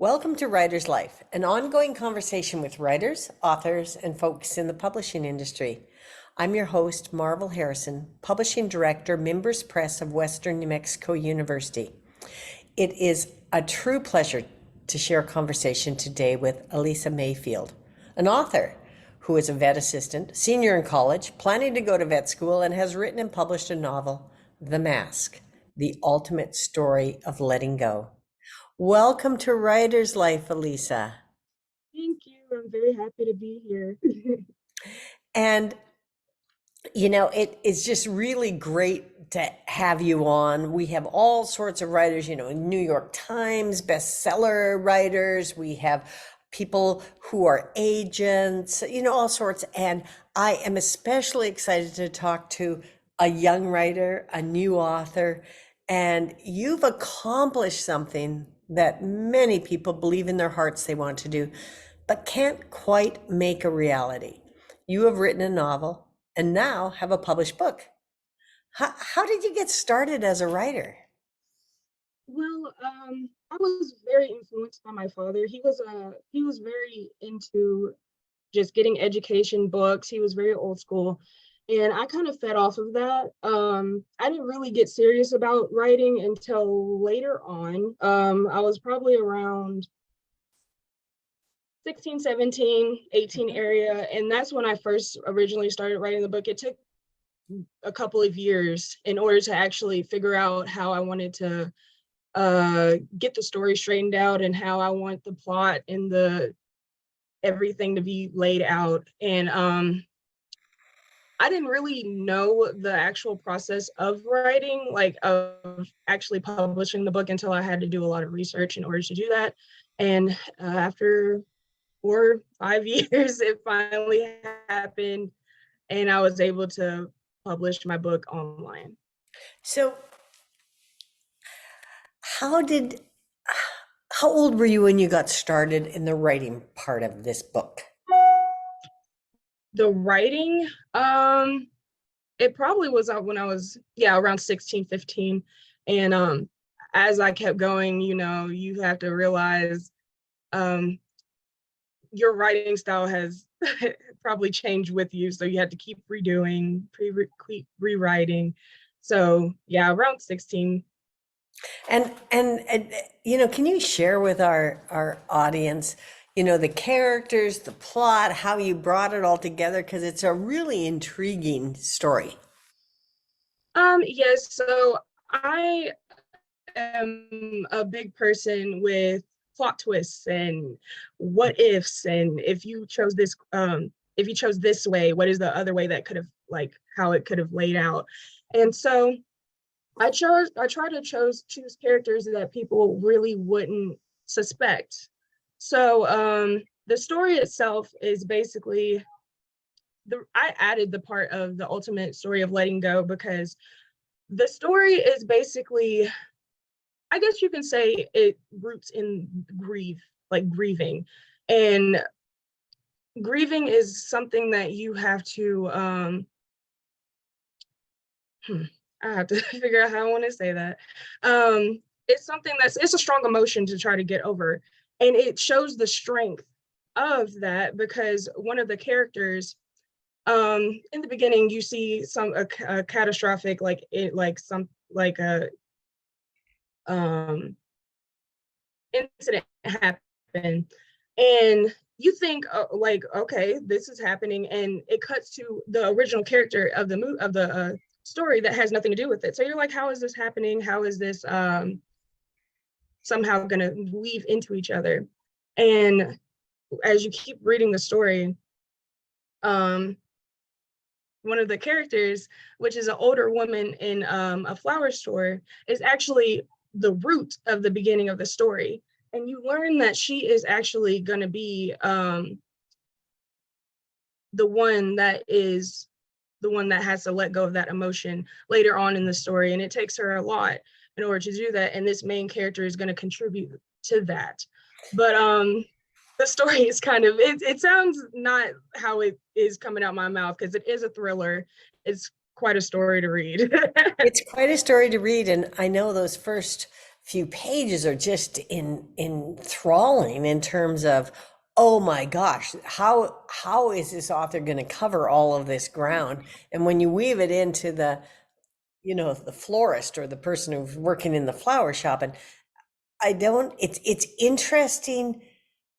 Welcome to Writer's Life, an ongoing conversation with writers, authors, and folks in the publishing industry. I'm your host, Marvel Harrison, Publishing Director, Mimbres Press of Western New Mexico University. It is a true pleasure to share a conversation today with Alyssa Mayfield, an author who is a vet assistant, senior in college, planning to go to vet school, and has written and published a novel, The Mask, the ultimate story of letting go. Welcome to Writer's Life, Alyssa. Thank you. I'm very happy to be here. And, it is just really great to have you on. We have all sorts of writers, New York Times bestseller writers. We have people who are agents, all sorts. And I am especially excited to talk to a young writer, a new author, and you've accomplished something that many people believe in their hearts they want to do, but can't quite make a reality. You have written a novel and now have a published book. How did you get started as a writer? I was very influenced by my father. He was very into just getting education books. He was very old school, and I kind of fed off of that. I didn't really get serious about writing until later on. I was probably around 16, 17, 18 area, and that's when I first originally started writing the book. It took a couple of years in order to actually figure out how I wanted to get the story straightened out and how I want the plot and the everything to be laid out. And I didn't really know the actual process of writing, like of actually publishing the book, until I had to do a lot of research in order to do that. And after 4 or 5 years, it finally happened, and I was able to publish my book online. So how did how old were you when you got started in the writing part of this book? The writing, it probably was when I was, around 16, 15. And as I kept going, you have to realize your writing style has probably changed with you. So you had to keep redoing, keep rewriting. So yeah, around 16. And can you share with our audience, the characters, the plot, how you brought it all together? Because it's a really intriguing story. Yes, so I am a big person with plot twists and what ifs, and if you chose this way, what is the other way that could have, like, how it could have laid out. And so I try to choose characters that people really wouldn't suspect. So the story itself is basically I added the part of the ultimate story of letting go because the story is basically, I guess you can say, it roots in grieving. And grieving is something that you have to I have to figure out how I want to say that. It's a strong emotion to try to get over. And it shows the strength of that because one of the characters, in the beginning, you see a catastrophic, a incident happen, and you think, okay, this is happening, and it cuts to the original character of the story that has nothing to do with it. So you're like, how is this happening? How is this somehow going to weave into each other? And as you keep reading the story, one of the characters, which is an older woman in a flower store, is actually the root of the beginning of the story. And you learn that she is actually going to be the one that has to let go of that emotion later on in the story. And it takes her a lot in order to do that. And this main character is going to contribute to that. But the story is it sounds not how it is coming out my mouth, because it is a thriller. It's quite a story to read. It's quite a story to read, and I know those first few pages are just enthralling in terms of, oh my gosh, how is this author going to cover all of this ground? And when you weave it into the, the florist or the person who's working in the flower shop, and it's interesting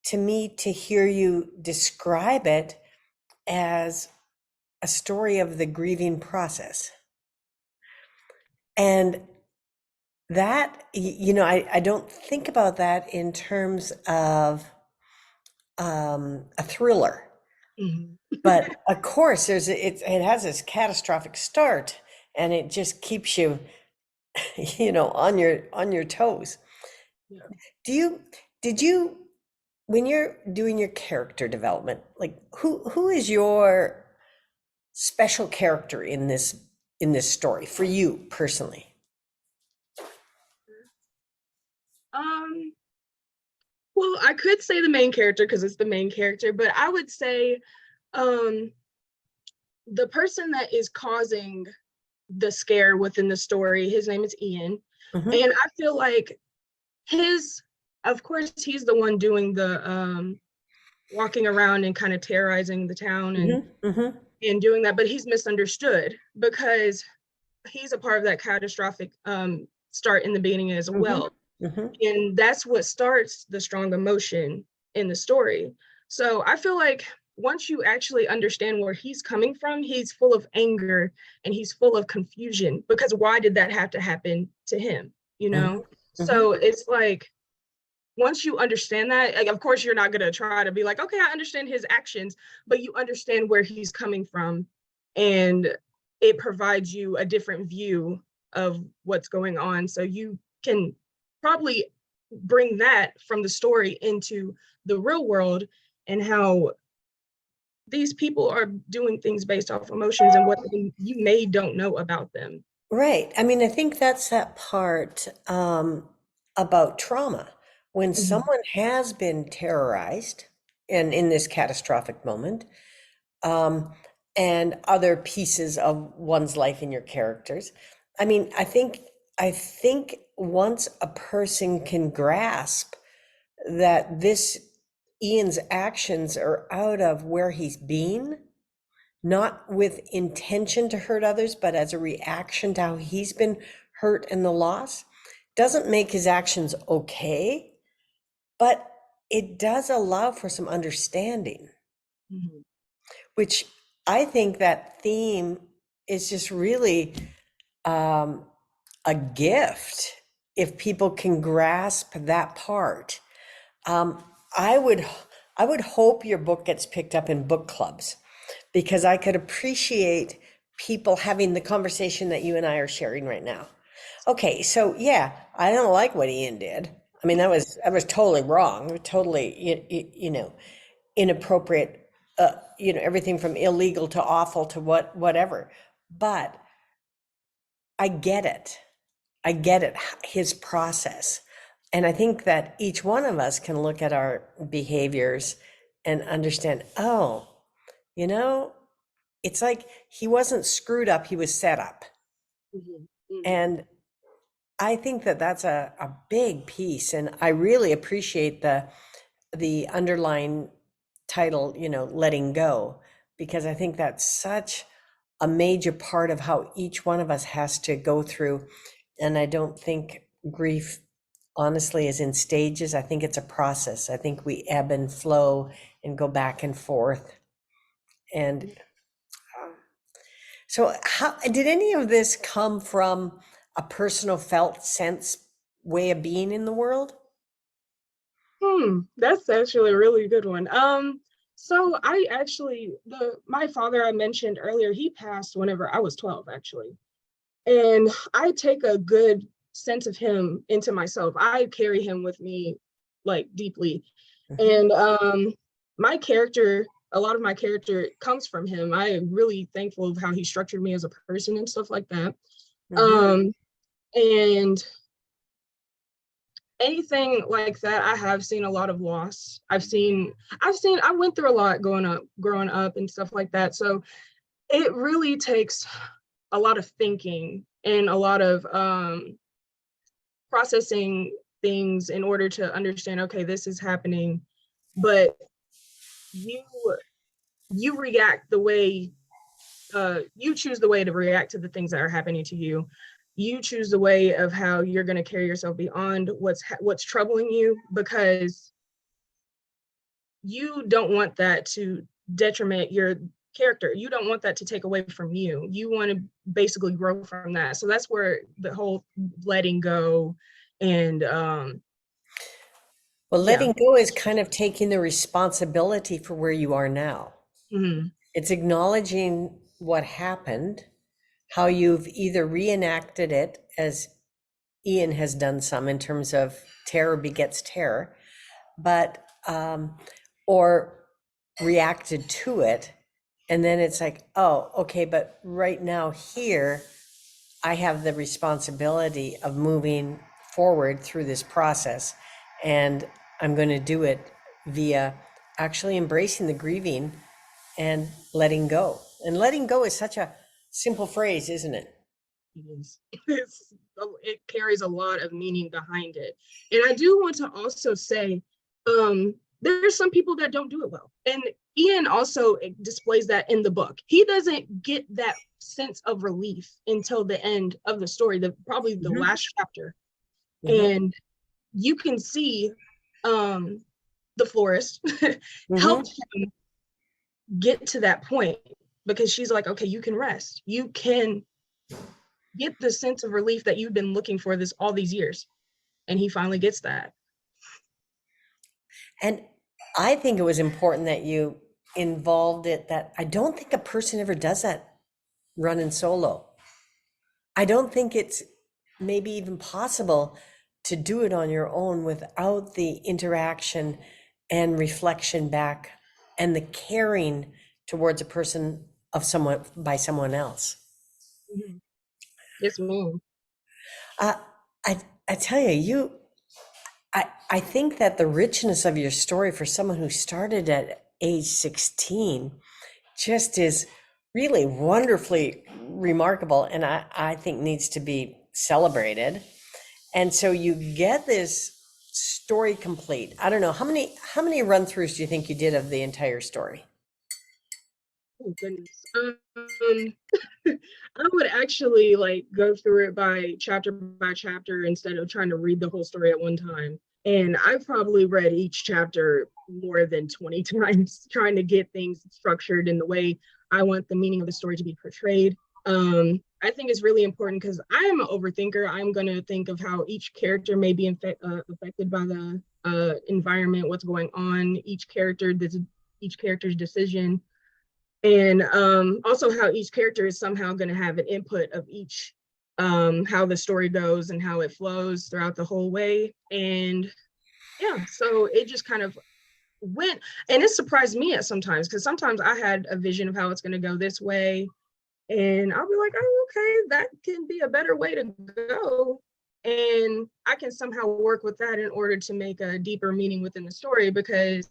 to me to hear you describe it as a story of the grieving process. And that, I don't think about that in terms of a thriller. Mhm. But of course, it has this catastrophic start, and it just keeps you, on your toes. Yeah. Did you, when you're doing your character development, like who is your special character in this story for you personally? Um, well, I could say the main character because it's the main character, but I would say um the person that is causing the scare within the story, his name is Ian. Mm-hmm, And I feel like his, of course, he's the one doing the walking around and kind of terrorizing the town mm-hmm, mm-hmm, and doing that, but he's misunderstood because he's a part of that catastrophic start in the beginning as well. mm-hmm, mm-hmm. And that's what starts the strong emotion in the story. So I feel like once you actually understand where he's coming from, he's full of anger and he's full of confusion because why did that have to happen to him, you Mm-hmm, know? So it's like once you understand that, like, of course you're not going to try to be like, okay, I understand his actions, but you understand where he's coming from, and it provides you a different view of what's going on, so you can probably bring that from the story into the real world and how these people are doing things based off emotions and what you may don't know about them. Right. I mean, I think that's that part about trauma. When Mhm. someone has been terrorized, and in this catastrophic moment, um, and other pieces of one's life in your characters. I mean, I think once a person can grasp that this Ian's actions are out of where he's been, not with intention to hurt others, but as a reaction to how he's been hurt and the loss, doesn't make his actions okay, but it does allow for some understanding, Mhm. which I think that theme is just really um, a gift if people can grasp that part. Um, I would I would hope your book gets picked up in book clubs because I could appreciate people having the conversation that you and I are sharing right now. Okay, so yeah, I don't like what Ian did. I mean, that was totally wrong, totally inappropriate. Everything from illegal to awful to whatever. But I get it. I get it, his process. And I think that each one of us can look at our behaviors and understand, oh, you know, it's like he wasn't screwed up, he was set up. Mhm. Mhm. And I think that that's a big piece. And I really appreciate the underlying title, letting go, because I think that's such a major part of how each one of us has to go through. And I don't think grief, honestly, is in stages. I think it's a process. I think we ebb and flow and go back and forth. And so, how did any of this come from a personal felt sense way of being in the world? That's actually a really good one. So I actually my father I mentioned earlier, he passed whenever I was 12 actually. And I take a good sense of him into myself. I carry him with me like deeply. Mhm, And my character, a lot of my character comes from him. I am really thankful of how he structured me as a person and stuff like that. mhm, Um and anything like that, I have seen a lot of loss. I went through a lot growing up and stuff like that. So it really takes a lot of thinking and a lot of processing things in order to understand, okay, this is happening, but you you react the way you choose the way to react to the things that are happening to you. You choose the way of how you're going to carry yourself beyond what's troubling you, because you don't want that to detriment your character. You don't want that to take away from you. You want to basically grow from that. So that's where the whole letting go and Well, yeah. letting go is kind of taking the responsibility for where you are now. Mm-hmm. It's acknowledging what happened, how you've either reenacted it, as Ian has done some in terms of terror begets terror, but or reacted to it. And then it's like, oh, okay, but right now here, I have the responsibility of moving forward through this process. And I'm going to do it via actually embracing the grieving and letting go. And letting go is such a simple phrase, isn't it? It is. It carries a lot of meaning behind it. And I do want to also say, there's some people that don't do it well. And Ian also displays that in the book. He doesn't get that sense of relief until the end of the story, probably the last chapter. And you can see the florist helped him get to that point, because she's like, okay, you can rest. You can get the sense of relief that you've been looking for all these years. And he finally gets that. And I think it was important that you involved it, that I don't think a person ever does that running solo. I don't think it's maybe even possible to do it on your own without the interaction and reflection back and the caring towards a person of someone by someone else. Mm-hmm. Yes, ma'am. Uh, I tell you, I think that the richness of your story for someone who started at age 16 just is really wonderfully remarkable, and I think needs to be celebrated. And so you get this story complete. I don't know, how many run-throughs do you think you did of the entire story? Oh goodness. I would actually like go through it by chapter instead of trying to read the whole story at one time. And I probably read each chapter more than 20 times, trying to get things structured in the way I want the meaning of the story to be portrayed. I think it's really important because I am an overthinker. I'm going to think of how each character may be affected by the environment, what's going on, each character's decision, and also how each character is somehow going to have an input of each, how the story goes and how it flows throughout the whole way. And yeah, so it just kind of went, and it surprised me at sometimes, because sometimes I had a vision of how it's going to go this way, and I'll be like, oh, okay, that can be a better way to go, and I can somehow work with that in order to make a deeper meaning within the story, because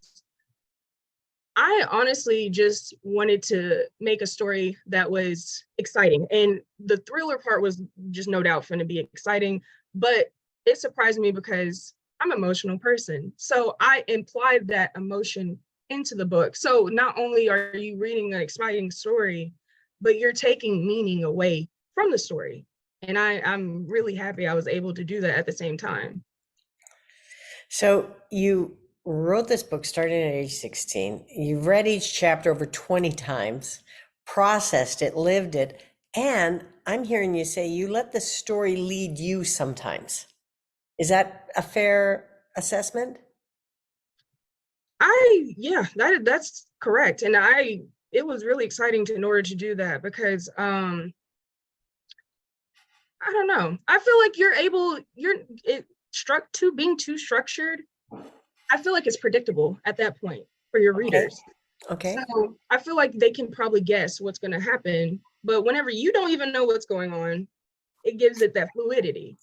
I honestly just wanted to make a story that was exciting. And the thriller part was just no doubt going to be exciting, but it surprised me because I'm an emotional person. So I implied that emotion into the book. So not only are you reading an exciting story, but you're taking meaning away from the story. And I'm really happy I was able to do that at the same time. So you wrote this book starting at age 16. You've read each chapter over 20 times, processed it, lived it, and I'm hearing you say you let the story lead you sometimes. Is that a fair assessment? Yeah, that's correct. And it was really exciting in order to do that, because I don't know. I feel like being too structured. I feel like it's predictable at that point for your Okay. readers. Okay. So I feel like they can probably guess what's going to happen. But whenever you don't even know what's going on, it gives it that fluidity.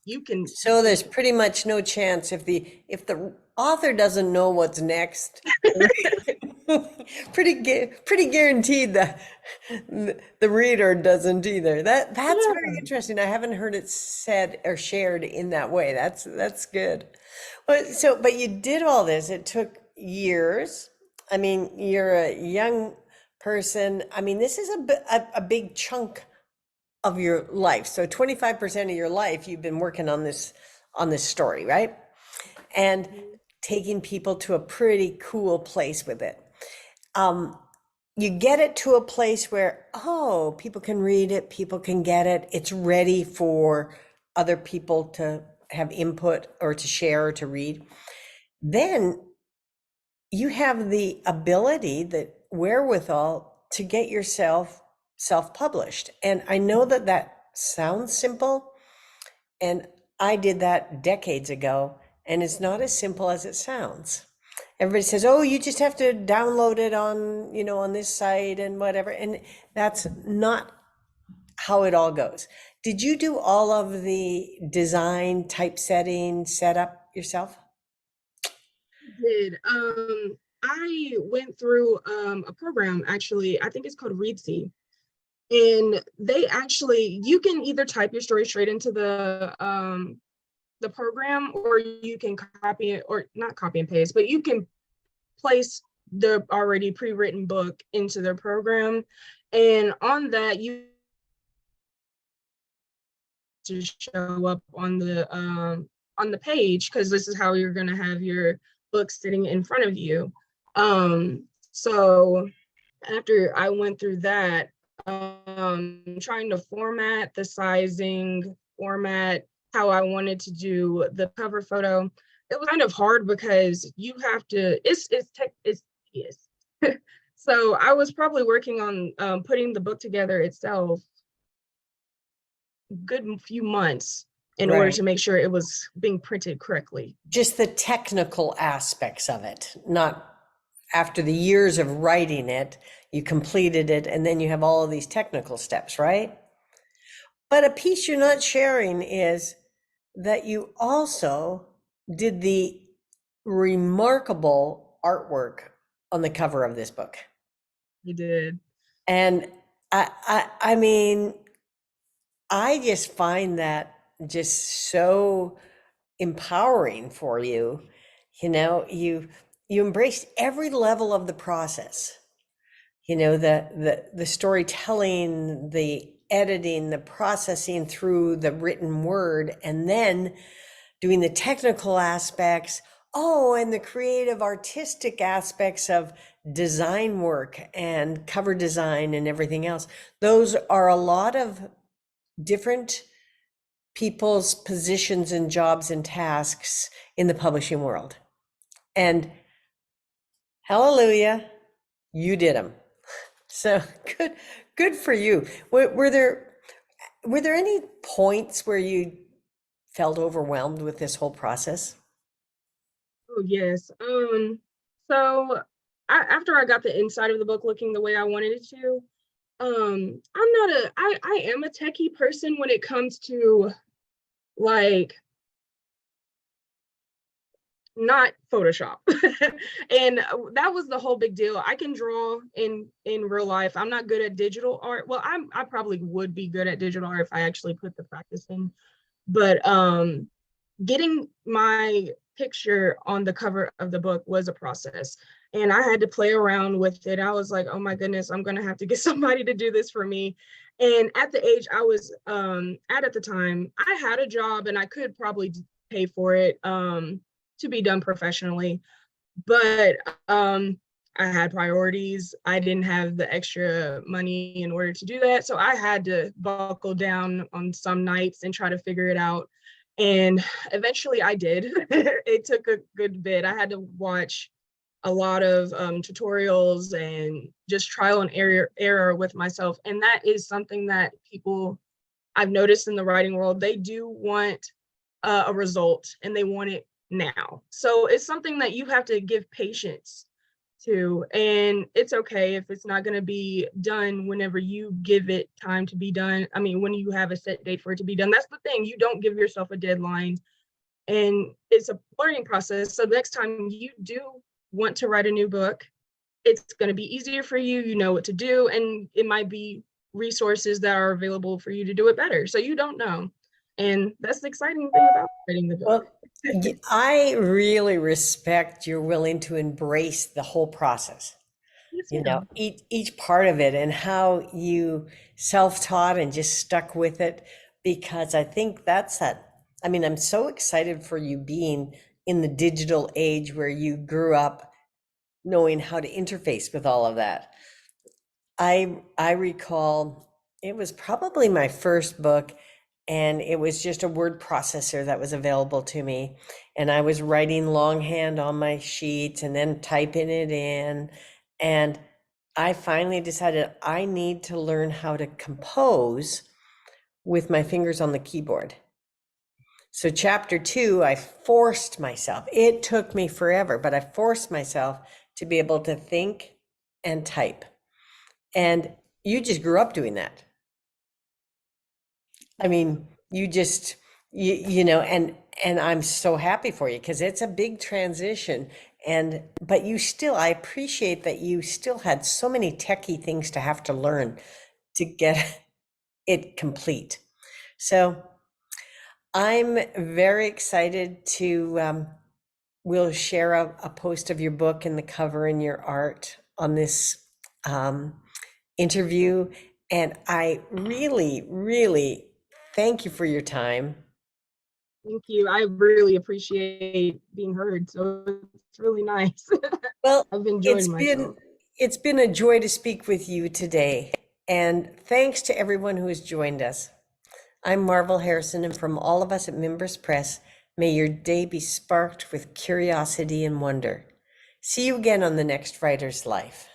So there's pretty much no chance if the author doesn't know what's next. Pretty guaranteed that the reader doesn't either. That's very Yeah. interesting. I haven't heard it said or shared in that way. That's good. But you did all this. It took years. I mean, you're a young person. I mean, this is a big chunk of your life. So 25% of your life you've been working on this story, right? And taking people to a pretty cool place with it. You get it to a place where, oh, people can read it, people can get it. It's ready for other people to have input or to share or to read. Then you have the ability, the wherewithal to get yourself self-published. And I know that that sounds simple, and I did that decades ago, and it's not as simple as it sounds. Everybody says, "Oh, you just have to download it on, on this site and whatever." And that's not how it all goes. Did you do all of the design, typesetting, setup yourself? Did. I went through a program actually, I think it's called Readsy. And they actually, you can either type your story straight into the program, or you can copy it, or not copy and paste, but you can place the already pre-written book into their program. And on that, you to show up on the page, because this is how you're going to have your book sitting in front of you. So after I went through that, trying to format the sizing, format how I wanted to do the cover photo, it was kind of hard because you have to, it's tedious. So I was probably working on putting the book together itself good few months in order Right. to make sure it was being printed correctly. Just the technical aspects of it, not after the years of writing it, you completed it, and then you have all of these technical steps, right? But a piece you're not sharing is that you also did the remarkable artwork on the cover of this book. You did. And I mean, I just find that just so empowering for you. You embraced every level of the process. The storytelling, the editing, the processing through the written word, and then doing the technical aspects. Oh, and the creative artistic aspects of design work and cover design and everything else. Those are a lot of different people's positions and jobs and tasks in the publishing world. And hallelujah, you did them. So good for you. Were there any points where you felt overwhelmed with this whole process? Oh yes. So after I got the inside of the book looking the way I wanted it to, I'm not a I am a techie person when it comes to like not Photoshop. And that was the whole big deal. I can draw in real life. I'm not good at digital art. Well, I probably would be good at digital art if I actually put the practice in. But getting my picture on the cover of the book was a process, and I had to play around with it. I was like, oh my goodness, I'm gonna have to get somebody to do this for me. And at the age I was at the time, I had a job and I could probably pay for it to be done professionally, but I had priorities. I didn't have the extra money in order to do that, so I had to buckle down on some nights and try to figure it out. And eventually I did. It took a good bit. I had to watch a lot of tutorials and just trial and error with myself. And that is something that people, I've noticed in the writing world, they do want a result and they want it now. So it's something that you have to give patience to, and it's okay if it's not going to be done whenever you give it time to be done. I mean, when you have a set date for it to be done, that's the thing. You don't give yourself a deadline, and it's a learning process. So next time you do want to write a new book, it's going to be easier for you. You know what to do, and it might be resources that are available for you to do it better. So you don't know. And that's the exciting thing about writing the book. Well, I really respect you're willing to embrace the whole process, Yes, you know, ma'am. each part of it and how you self-taught and just stuck with it, because I think that's that. I mean, I'm so excited for you being in the digital age where you grew up knowing how to interface with all of that. I recall it was probably my first book, and it was just a word processor that was available to me, and I was writing longhand on my sheets and then typing it in, and I finally decided I need to learn how to compose with my fingers on the keyboard. So chapter 2, I forced myself. It took me forever, but I forced myself to be able to think and type. And you just grew up doing that. I mean, you just you know, and I'm so happy for you because it's a big transition. And but you still, I appreciate that you still had so many techie things to have to learn to get it complete. So I'm very excited to we'll share a post of your book and the cover and your art on this um, interview. And I really, really thank you for your time. Thank you. I really appreciate being heard. So it's really nice. Well, I've enjoyed it's been myself. it's been a joy to speak with you today. And thanks to everyone who has joined us. I'm Marvel Harrison, and from all of us at Mimbres Press, may your day be sparked with curiosity and wonder. See you again on the next Writer's Life.